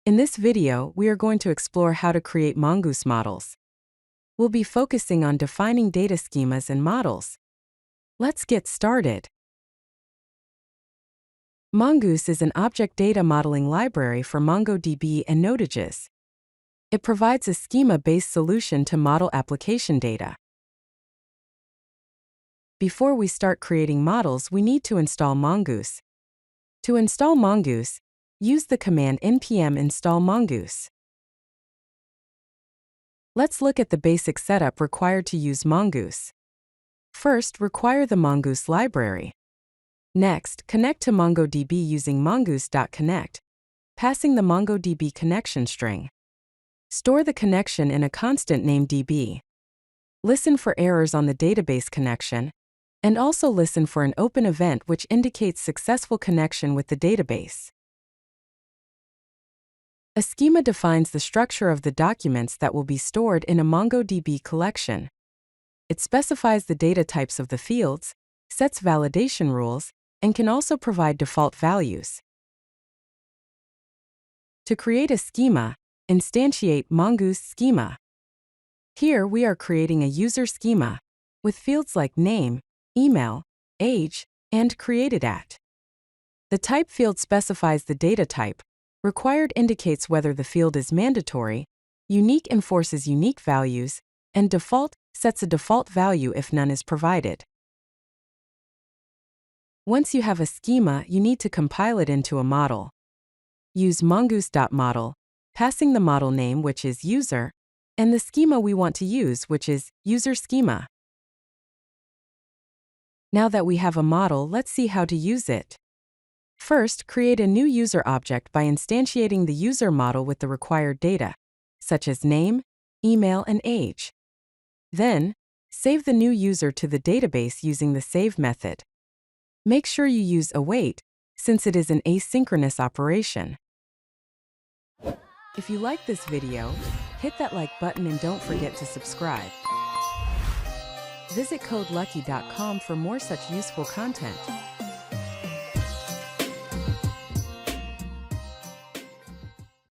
In this video, we are going to explore how to create Mongoose models. We'll be focusing on defining data schemas and models. Let's get started. Mongoose is an object data modeling library for MongoDB and Node.js. It provides a schema-based solution to model application data. Before we start creating models, we need to install Mongoose. To install Mongoose, use the command npm install mongoose. Let's look at the basic setup required to use Mongoose. First, require the Mongoose library. Next, connect to MongoDB using mongoose.connect, passing the MongoDB connection string. Store the connection in a constant named DB. Listen for errors on the database connection, and also listen for an open event which indicates successful connection with the database. A schema defines the structure of the documents that will be stored in a MongoDB collection. It specifies the data types of the fields, sets validation rules, and can also provide default values. To create a schema, instantiate Mongoose schema. Here we are creating a user schema with fields like name, email, age, and created at. The type field specifies the data type. Required indicates whether the field is mandatory, unique enforces unique values, and default sets a default value if none is provided. Once you have a schema, you need to compile it into a model. Use mongoose.model, passing the model name, which is user, and the schema we want to use, which is user schema. Now that we have a model, let's see how to use it. First, create a new user object by instantiating the user model with the required data, such as name, email, and age. Then, save the new user to the database using the save method. Make sure you use await, since it is an asynchronous operation. If you like this video, hit that like button and don't forget to subscribe. Visit CodeLucky.com for more such useful content.